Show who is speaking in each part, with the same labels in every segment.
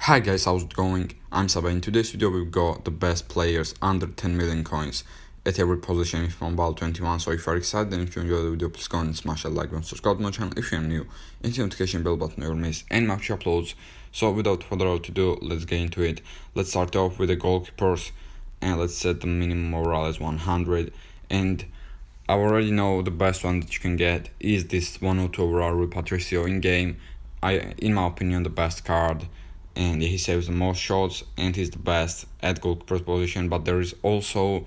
Speaker 1: Hi guys, how's it going? I'm Saba. In today's video we've got the best players under 10 million coins at every position from Ball 21. So if you're excited and if you enjoy the video, please go and smash that like button, subscribe to my channel if you're new, and the notification bell button never miss any match uploads. So without further ado, let's get into it. Let's start off with the goalkeepers and let's set the minimum overall as 100. And I already know the best one that you can get is this 102 overall Rui Patricio in game. In my opinion, the best card, and he saves the most shots and he's the best at goalkeeper position. But there is also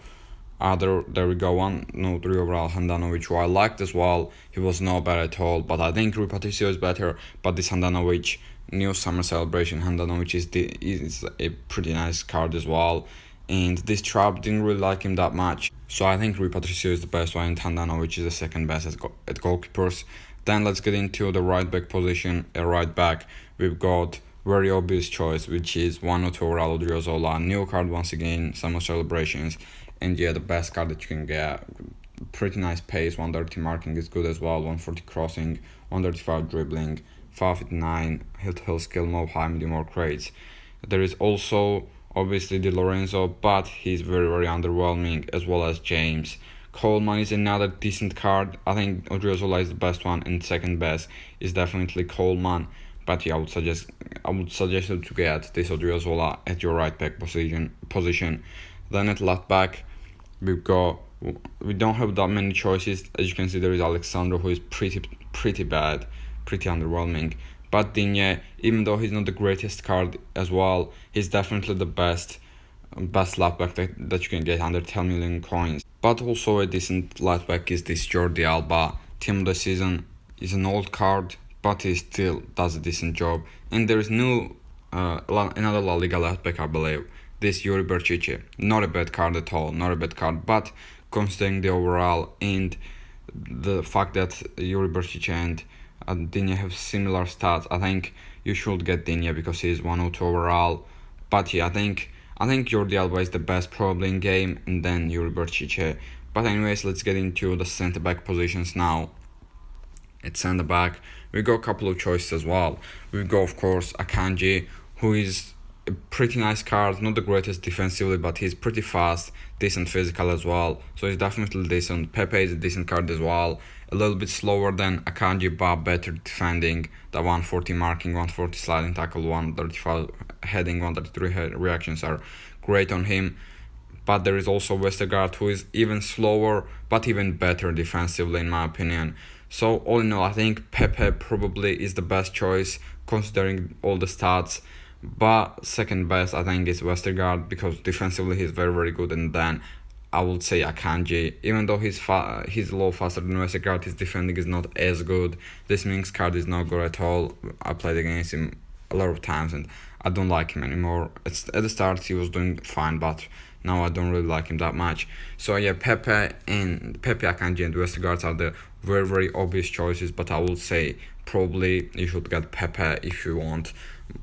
Speaker 1: there we go, 103 overall Handanovic, who I liked as well. He was not bad at all, but I think Rui Patricio is better. But this Handanovic, new summer celebration Handanovic is a pretty nice card as well. And this trap didn't really like him that much, so I think Rui Patricio is the best one, and Handanovic is the second best at goalkeepers. Then let's get into the right back position. At right back, we've got very obvious choice, which is 102 overall Odriozola, new card once again, summer celebrations, and yeah, the best card that you can get. Pretty nice pace, 130 marking is good as well, 140 crossing, 135 dribbling, 5'9", hill skill, mob high, medium or crates. There is also obviously Di Lorenzo, but he's very underwhelming, as well as James. Coleman is another decent card. I think Odriozola is the best one, and second best is definitely Coleman. But yeah, I would suggest you to get this Odriozola at your right back position. Then at left back, we don't have that many choices. As you can see, there is Alexandro, who is pretty bad, pretty underwhelming. But Digne, even though he's not the greatest card as well, he's definitely the best left back that you can get under 10 million coins. But also a decent left back is this Jordi Alba. Team of the season is an old card, but he still does a decent job. And there is another La Liga left back, I believe, this Yuri Berchiche. Not a bad card at all, but considering the overall and the fact that Yuri Berchiche and Digne have similar stats, I think you should get Digne because he's 102 overall. But yeah, I think Jordi Alba is the best probably in game, and then Yuri Berchiche. But anyways, let's get into the centre back positions now. At centre back, we got a couple of choices as well. We got, of course, Akanji, who is a pretty nice card, not the greatest defensively, but he's pretty fast, decent physical as well, so he's definitely decent. Pepe is a decent card as well, a little bit slower than Akanji, but better defending. The 140 marking, 140 sliding tackle, 135 heading, 133 reactions are great on him. But there is also Westergaard, who is even slower, but even better defensively in my opinion. So all in all, I think Pepe probably is the best choice considering all the stats. But second best, I think, is Westergaard, because defensively he's very good. And then I would say Akanji, even though he's a little faster than Westergaard, his defending is not as good. This Minx card is not good at all. I played against him a lot of times and I don't like him anymore. At the start he was doing fine, but now I don't really like him that much. So yeah, Pepe, Akanji and Westergaard are the very obvious choices, but I would say probably you should get Pepe if you want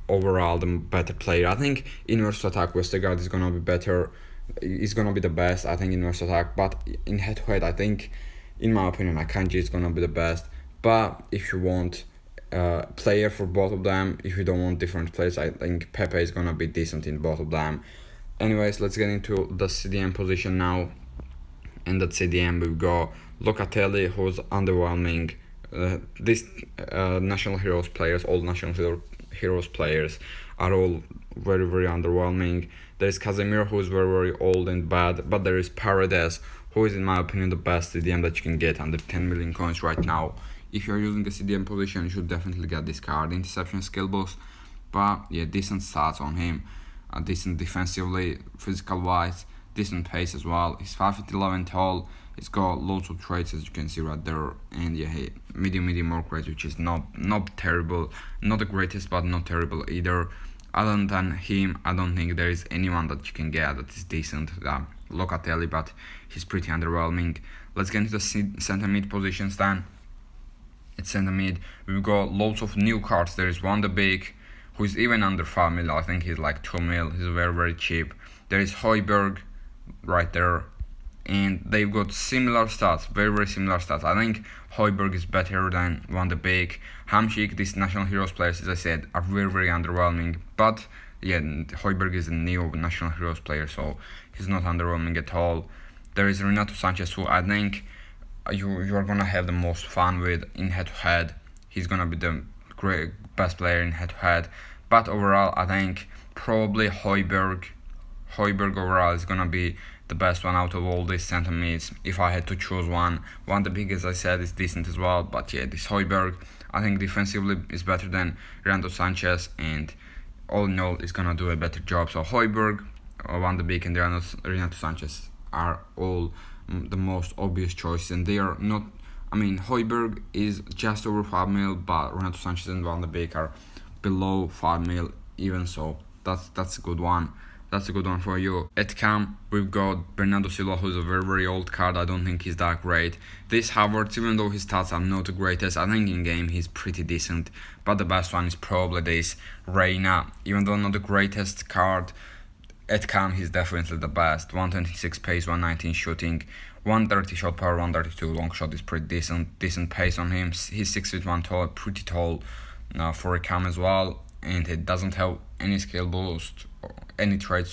Speaker 1: overall the better player. I think in versus attack Westergaard is gonna be better. He's gonna be the best, I think, in versus attack. But in head to head, I think, in my opinion, Akanji is gonna be the best. But if you want player for both of them, if you don't want different players, I think Pepe is gonna be decent in both of them. Anyways, let's get into the CDM position now. And at CDM we've got Locatelli, who's underwhelming. These national heroes players, all national heroes players, are all very underwhelming. There is Casemiro, who is very old and bad, but there is Paredes, who is in my opinion the best CDM that you can get under 10 million coins right now. If you're using the CDM position, you should definitely get this card. Interception skill boost, but yeah, decent stats on him, decent defensively, physical wise, decent pace as well. He's 5'11" tall. He's got lots of traits, as you can see right there, and yeah, medium or great, which is not terrible, not the greatest, but not terrible either. Other than him, I don't think there is anyone that you can get that is decent. Locatelli, but he's pretty underwhelming. Let's get into the center mid positions then. At center mid, we've got lots of new cards. There is Van de Beek, who is even under 5 mil. I think he's like 2 mil. He's very cheap. There is Højbjerg right there. and they've got similar stats, very similar stats. I think Højbjerg is better than Van de Beek. Hamsik, these national heroes players, as I said, are very underwhelming. But yeah, Højbjerg is a new national heroes player, so he's not underwhelming at all. There is Renato Sanchez, who I think you are gonna have the most fun with in head-to-head. He's gonna be the best player in head-to-head. But overall, I think probably Højbjerg overall is gonna be the best one out of all these center mids. If I had to choose one, Van de Beek, as I said, is decent as well. But yeah, this Højbjerg, I think defensively is better than Renato Sanchez, and all in all is gonna do a better job. So Højbjerg, Van de Beek, and Renato Sanchez are all the most obvious choices, and they are not. I mean, Højbjerg is just over 5 mil, but Renato Sanchez and Van de Beek are below 5 mil. Even so, that's a good one. That's a good one for you. At cam, we've got Bernardo Silva, who's a very old card. I don't think he's that great. This Havertz, even though his stats are not the greatest, I think in game he's pretty decent. But the best one is probably this Reina. Even though not the greatest card, at cam he's definitely the best. 126 pace, 119 shooting, 130 shot power, 132 long shot is pretty decent pace on him. He's 6'1" tall, pretty tall for a cam as well, and it doesn't have any skill boost, any trade,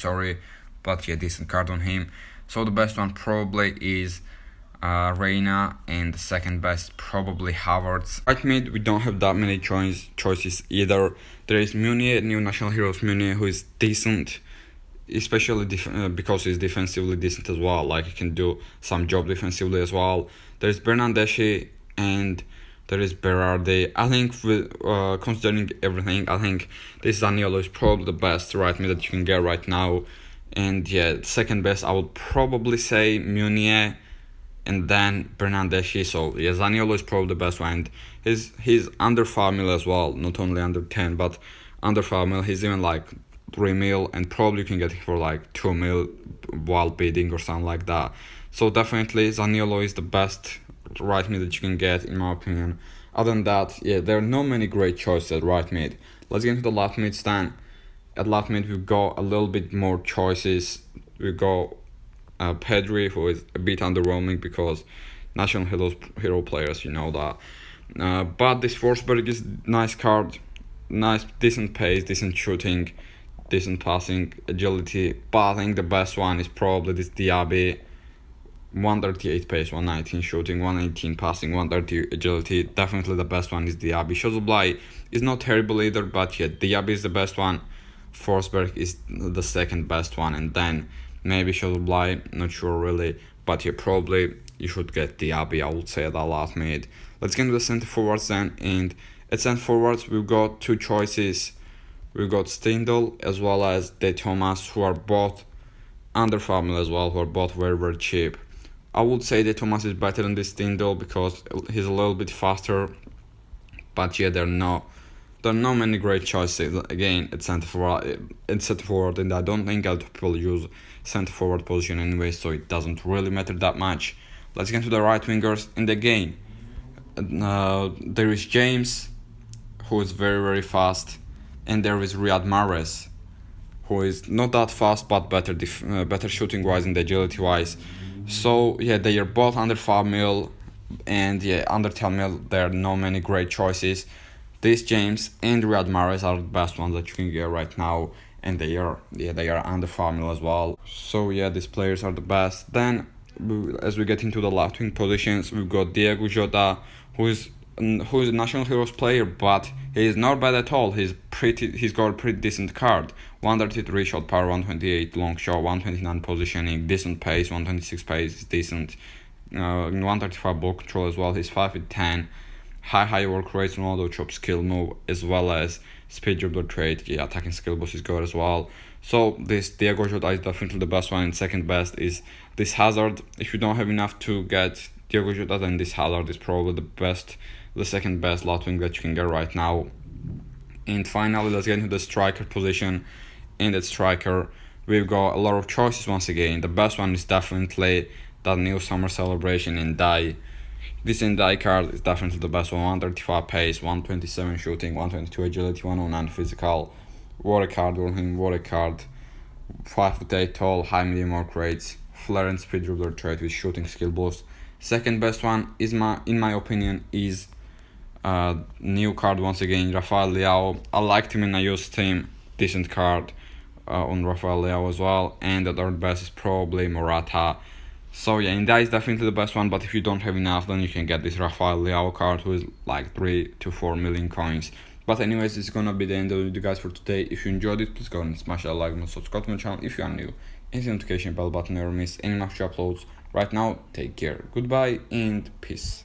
Speaker 1: but yeah, decent card on him. So the best one probably is Reina, and the second best probably Havertz. Right mid, we don't have that many choices either. There is Meunier, new national heroes Meunier, who is decent, especially because he's defensively decent as well. Like, he can do some job defensively as well. There's Bernardeschi, and there is Berardi. I think with considering everything, I think this Zaniolo is probably the best right mid that you can get right now. And yeah, second best I would probably say Meunier, and then Bernardeschi. So yeah, Zaniolo is probably the best one. And he's under 5 mil as well, not only under 10, but under 5 mil. He's even like 3 mil, and probably you can get him for like 2 mil while bidding or something like that. So definitely Zaniolo is the best right mid that you can get, in my opinion. Other than that, yeah, there are not many great choices at right mid. Let's get into the left mid stand. At left mid, we've got a little bit more choices. We've got Pedri, who is a bit underwhelming because national hero players, you know that. But this Forsberg is nice card, nice, decent pace, decent shooting, decent passing, agility. But I think the best one is probably this Diaby. 138 pace, 119 shooting, 118 passing, 130 agility. Definitely the best one is Diaby. Szoboszlai is not terrible either, but yeah, Diaby is the best one. Forsberg is the second best one, and then maybe Szoboszlai, not sure really, but yeah, probably you should get Diaby, I would say, at that last mid. Let's get into the center forwards then, and at center forwards we've got two choices. We've got Stindl as well as De Thomas, who are both under 5 mil as well, who are both very cheap. I would say that Thomas is better than this Stindl because he's a little bit faster, but yeah, there are not many great choices again at center forward, and I don't think a lot of people use center forward position anyway, so it doesn't really matter that much. Let's get to the right wingers in the game. There is James, who is very fast, and there is Riyad Mahrez, who is not that fast but better shooting wise and agility wise. So yeah, they are both under 5 mil, and yeah, under 10 mil there are not many great choices. This James and Riyad Mahrez are the best ones that you can get right now, and they are under 5 mil as well. So yeah, these players are the best. Then as we get into the left wing positions, we've got Diego Jota, who is a national heroes player, but he is not bad at all. He's got a pretty decent card. 133 shot power, 128 long shot, 129 positioning, decent pace, 126 pace is decent. 135 ball control as well. He's 5'10", high work rates, auto chop skill move, as well as speed dribbler trade. Yeah, attacking skill boost is good as well. So this Diego Jota is definitely the best one, and second best is this Hazard. If you don't have enough to get Diego Jota, then this Hazard is probably the second best left wing that you can get right now. And finally, let's get into the striker position. In that striker, we've got a lot of choices once again. The best one is definitely that new summer celebration Ndiaye. This Ndiaye card is definitely the best one. 135 pace, 127 shooting, 122 agility, 109 physical. What a card on him, what a card. 5'8" tall, high medium work rates, flair and speed dribbler trait with shooting skill boost. Second best one is in my opinion is new card once again, Rafael Leao. I liked him in a used team, decent card on Rafael Leao as well. And the third best is probably Morata. So yeah, and that is definitely the best one, but if you don't have enough, then you can get this Rafael Leao card who is like 3 to 4 million coins. But anyways, it's gonna be the end of the video guys for today. If you enjoyed it, please go and smash that like button, subscribe to my channel if you are new, and the notification bell button never miss any of my uploads. Right now, take care, goodbye and peace.